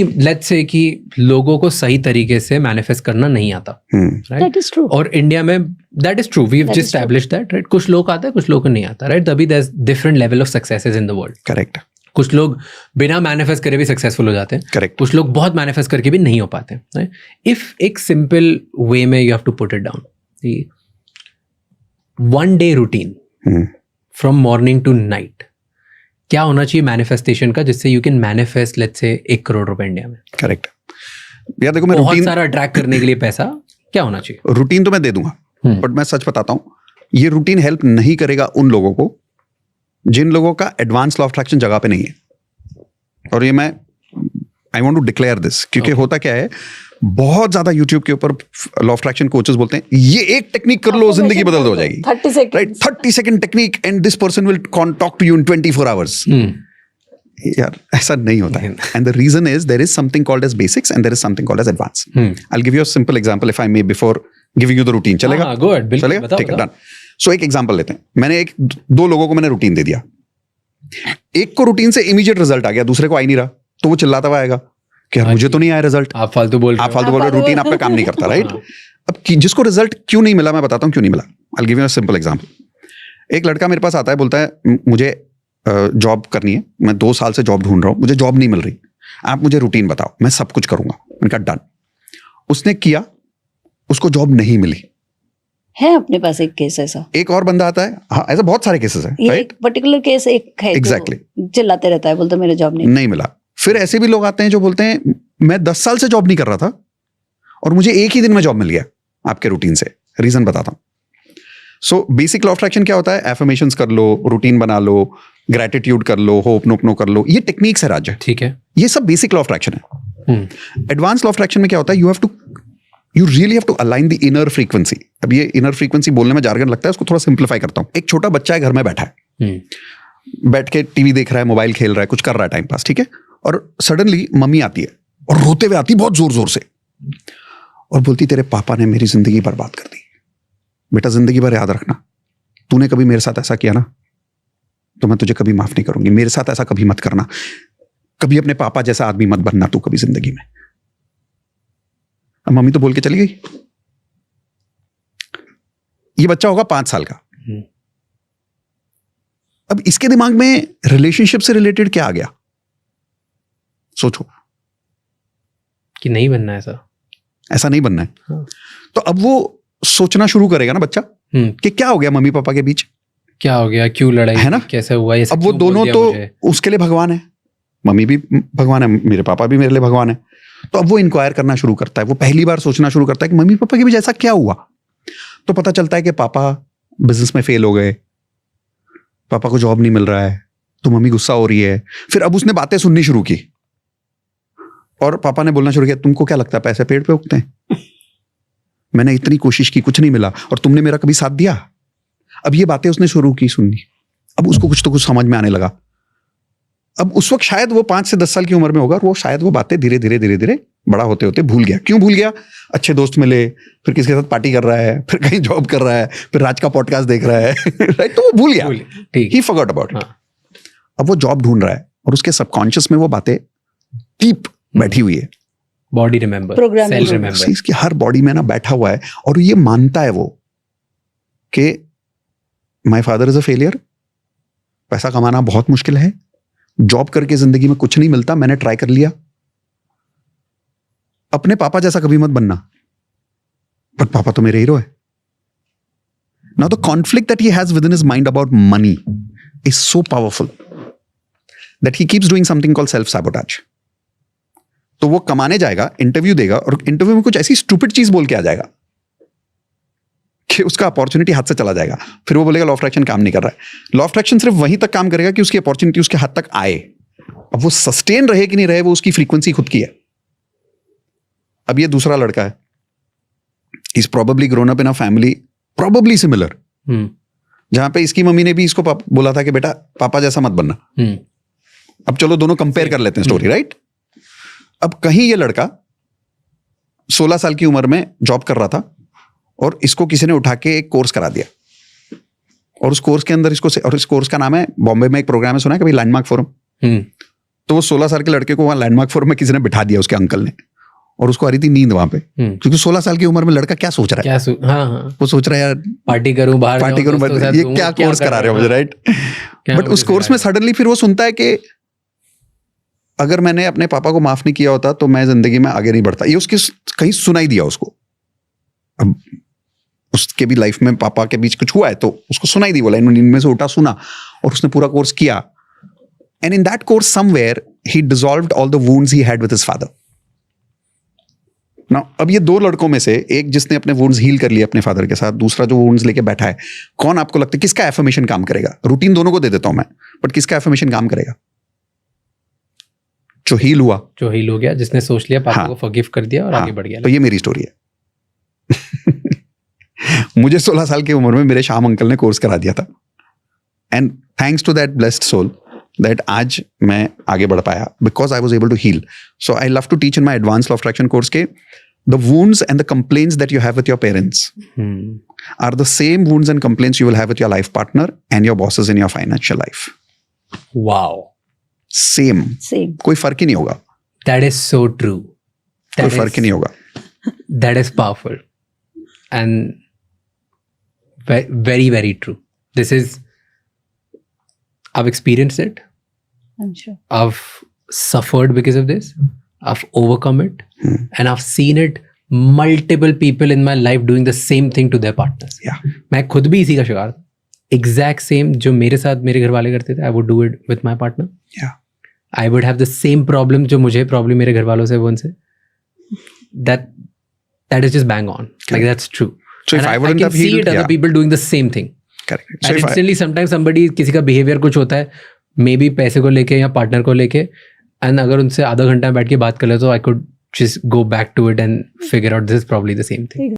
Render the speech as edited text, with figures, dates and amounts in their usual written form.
Let's say कि लोगों को सही तरीके से मैनिफेस्ट करना नहीं आता, राइट? That is true. और इंडिया में that is true, we have just established that, right? कुछ लोग आता है, कुछ लोगों को नहीं आता, राइट? तभी there is different level of successes in the world. Correct. कुछ लोग बिना मैनिफेस्ट करे भी सक्सेसफुल हो जाते हैं, करेक्ट। कुछ लोग बहुत मैनिफेस्ट करके भी नहीं हो पाते, राइट? इफ एक सिंपल वे में you have to put it down, one day routine from morning to night, क्या होना चाहिए मैनिफेस्टेशन का जिससे you can manifest let's say 1 crore रुपए इंडिया में? करेक्ट। यार देखो, मैं बहुत रूटीन सारा अट्रैक्ट करने के लिए पैसा क्या होना चाहिए? रूटीन तो मैं दे दूंगा, बट मैं सच बताता हूं, ये रूटीन हेल्प नहीं करेगा उन लोगों को जिन लोगों का एडवांस लॉ ऑफ अट्रैक्शन जगह पे नहीं है। और ये मैं I want to declare this, क्योंकि होता क्या है, बहुत ज्यादा यूट्यूब के ऊपर लॉ ऑफ अट्रैक्शन कोचेस बोलते हैं ये एक टेक्निक कर लो जिंदगी बदल हो जाएगी, 30 seconds. Right? 30 second technique and this person will talk to you in 24 hours. यार ऐसा नहीं होता है। And the reason is there is something called as basics and there is something called as advance. I will give you a simple example if I may before giving you the routine. चलेगा? Go ahead, बिल्कुल, चलेगा, बताओ, ठीक है, बताओ। Done. सो एक example लेते हैं। मैंने दो लोगों को मैंने रूटीन दे दिया, एक को रूटीन से इमीडिएट रिजल्ट आ गया, दूसरे को आई नहीं रहा, तो वो चिल्लाता हुआ आएगा कि यार मुझे तो नहीं आया रिजल्ट, आप फालतू बोल आप फालतू बोल रहे हो, रूटीन आपका काम नहीं करता, राइट? हाँ। अब जिसको रिजल्ट क्यों नहीं मिला मैं बताता हूँ क्यों नहीं मिला। आई will give you a simple example. एक लड़का मेरे पास आता है, बोलता है मुझे जॉब करनी है, मैं 2 साल से जॉब ढूंढ रहा हूँ, मुझे जॉब नहीं मिल रही, आप मुझे रूटीन बताओ, मैं सब कुछ करूंगा। मैंने कहा डन। उसने किया, उसको जॉब नहीं मिली। है अपने पास एक केस ऐसा, एक और बंदा आता है, हाँ ऐसा बहुत सारे केसेस हैं, ये राइट? एक पर्टिकुलर केस एक है जो Exactly. चिल्लाते रहता है, बोलता मेरे जॉब नहीं मिला। फिर ऐसे भी लोग आते हैं जो बोलते हैं मैं 10 साल से जॉब नहीं कर रहा था और मुझे एक ही दिन में जॉब मिल गया आपके रूटीन से। रीजन बताता हूं। So basic law of attraction क्या होता है? एफर्मेशंस कर लो, रूटीन बना लो, ग्रेटिट्यूड कर लो, होप नोपनो कर लो, ये टेक्निक्स है राज, ठीक है। ये सब बेसिक लॉ ऑफ अट्रैक्शन है। एडवांस लॉ ऑफ अट्रैक्शन में क्या होता है? You really have to align the inner frequency. अब ये इनर फ्रीक्वेंसी बोलने में जार्गन लगता है, उसको थोड़ा सिंप्लीफाई करता हूं। एक छोटा बच्चा है, घर में बैठा है, बैठ के टीवी देख रहा है, मोबाइल खेल रहा है, कुछ कर रहा है टाइम पास, ठीक है? और सडनली मम्मी आती है और रोते हुए आती, बहुत जोर जोर से, और बोलती तेरे पापा ने मेरी जिंदगी बर्बाद कर दी। बेटा जिंदगी भर याद रखना, तूने कभी मेरे साथ ऐसा किया ना तो मैं तुझे कभी माफ नहीं करूंगी। मेरे साथ ऐसा कभी मत करना, कभी अपने पापा जैसा आदमी मत बनना तू कभी जिंदगी में। अब मम्मी तो बोल के चली गई। ये बच्चा होगा 5 साल का। अब इसके दिमाग में रिलेशनशिप से रिलेटेड क्या आ गया? सोचो कि नहीं बनना है ऐसा नहीं बनना है। हाँ। तो अब वो सोचना शुरू करेगा ना बच्चा कि क्या हो गया मम्मी पापा के बीच, क्या हो गया, क्यों लड़ाई है ना? कैसे हुआ ये सब, अब वो क्यों बोल दोनों दिया तो मुझे? उसके लिए भगवान है, मम्मी भी भगवान है, मेरे पापा भी मेरे लिए भगवान है। तो अब वो इंक्वायर करना शुरू करता है, वो पहली बार सोचना शुरू करता है कि मम्मी पापा के बीच ऐसा क्या हुआ। तो पता चलता है कि पापा बिजनेस में फेल हो गए, पापा को जॉब नहीं मिल रहा है, तो मम्मी गुस्सा हो रही है। फिर अब उसने बातें सुननी शुरू की और पापा ने बोलना शुरू किया, तुमको क्या लगता है पैसे पेड़ पे उगते हैं? मैंने इतनी कोशिश की, कुछ नहीं मिला, और तुमने मेरा कभी साथ दिया? अब ये बातें उसने शुरू की सुननी। अब उसको कुछ तो कुछ समझ में आने लगा। अब उस वक्त शायद वो 5 से 10 साल की उम्र में होगा और वो शायद वो बातें धीरे धीरे धीरे धीरे बड़ा होते होते भूल गया। क्यों भूल गया? अच्छे दोस्त मिले, फिर किसके साथ पार्टी कर रहा है, फिर कहीं जॉब कर रहा है, फिर राज का पॉडकास्ट देख रहा है, राइट? तो वो भूल गया, ठीक। ही फॉरगॉट अबाउट इट। अब वो जॉब ढूंढ रहा है और उसके सबकॉन्शियस में वो बातें डीप बैठी हुई है। Body remember, Program cell remember। Remember. इसकी हर बॉडी में ना बैठा हुआ है और ये मानता है वो कि my father is a failure, पैसा कमाना बहुत मुश्किल है, जॉब करके जिंदगी में कुछ नहीं मिलता, मैंने ट्राई कर लिया, अपने पापा जैसा कभी मत बनना, पर पापा तो मेरे हीरो है। Now the conflict that he has with in his mind about money is so powerful that he keeps doing something called self sabotage. तो वो कमाने जाएगा, इंटरव्यू देगा और इंटरव्यू में कुछ ऐसी स्टूपिड चीज बोल के आ जाएगा कि उसका अपॉर्चुनिटी हाथ से चला जाएगा। फिर वो बोलेगा लॉ ऑफ अट्रैक्शन काम नहीं कर रहा है। लॉ ऑफ अट्रैक्शन सिर्फ वहीं तक काम करेगा कि उसकी अपॉर्चुनिटी उसके हाथ तक आए। अब वो सस्टेन रहे कि नहीं रहे, वो उसकी फ्रीक्वेंसी खुद की है। अब ये दूसरा लड़का है, is probably grown up in a family probably similar, जहां पे इसकी मम्मी ने भी इसको बोला था कि बेटा पापा जैसा मत बनना। अब चलो दोनों कंपेयर कर लेते हैं स्टोरी, राइट? अब कहीं ये लड़का 16 साल की उम्र में जॉब कर रहा था और इसको किसी ने उठा के एक कोर्स करा दिया और उस कोर्स के अंदर इसको, और इस कोर्स का नाम है, बॉम्बे में एक प्रोग्राम है, सुना है कभी, लैंडमार्क फोरम? तो वो 16 साल के लड़के को वहाँ लैंडमार्क 4 में किसी ने बिठा दिया, उसके अंकल ने, और उसको आ रही थी नींद वहां पे, क्योंकि 16 साल की उम्र में लड़का क्या सोच रहा है, हाँ, वो सोच रहा है यार पार्टी करूं, बाहर पार्टी जाऊं, करूं, दोस्तों के साथ ये घूमूं, क्या कोर्स करा रहे हो मुझे, राइट? बट मुझे उस कोर्स में सडनली फिर वो सुनता है कि अगर मैंने अपने पापा को माफ नहीं किया होता तो मैं जिंदगी में आगे नहीं बढ़ता। ये उसके कहीं सुनाई दिया उसको, अब उसके भी लाइफ में पापा के बीच कुछ हुआ है तो उसको सुनाई दी, बोला नींद में से उठा, सुना, और उसने पूरा कोर्स किया। And in that course somewhere he dissolved all the wounds he had with his father. ना अब ये दो लड़कों में से एक जिसने अपने वुंड्स हील कर लिए अपने फादर के साथ, दूसरा जो वुंड्स लेके बैठा है, कौन आपको लगता है किसका एफर्मेशन काम करेगा? रूटीन दोनों को दे देता हूं मैं, बट किसका एफर्मेशन काम करेगा? जो हील हुआ, जो हील हो गया, जिसने सोच लिया, पापा हाँ, को फॉरगिव कर दिया और आगे बढ़ गया। तो ये मेरी स्टोरी है। मुझे 16 साल की उम्र में मेरे श्याम अंकल ने कोर्स करा दिया था, and thanks to that blessed soul that आज मैं आगे बढ़ पाया, because I was able to heal. So I love to teach in my advance law of attraction course के the wounds and the complaints that you have with your parents are the same wounds and complaints you will have with your life partner and your bosses in your financial life. Wow. Same. कोई फर्क ही नहीं होगा। That is so true. कोई फर्क ही नहीं होगा। That is powerful and very, very true. This is, I've experienced it. I'm sure. I've suffered because of this. I've overcome it, and I've seen it multiple people in my life doing the same thing to their partners. Yeah. मैं खुद भी इसी का शिकार था, exact same जो मेरे साथ मेरे घर वाले करते थे, I would do it with my partner. Yeah. I would have the same problem जो मुझे प्रॉब्लम मेरे घर वालों से वो उनसे, that is just bang on. Like that's true. So if And I wouldn't can have see healed, it other people doing the same thing. Correct. So And if instantly sometimes somebody किसी का behavior कुछ होता है, maybe पैसे को लेके या partner को लेके, and अगर उनसे आधा घंटा बैठ के बात कर ले तो I could just go back to it and figure out this is probably the same thing.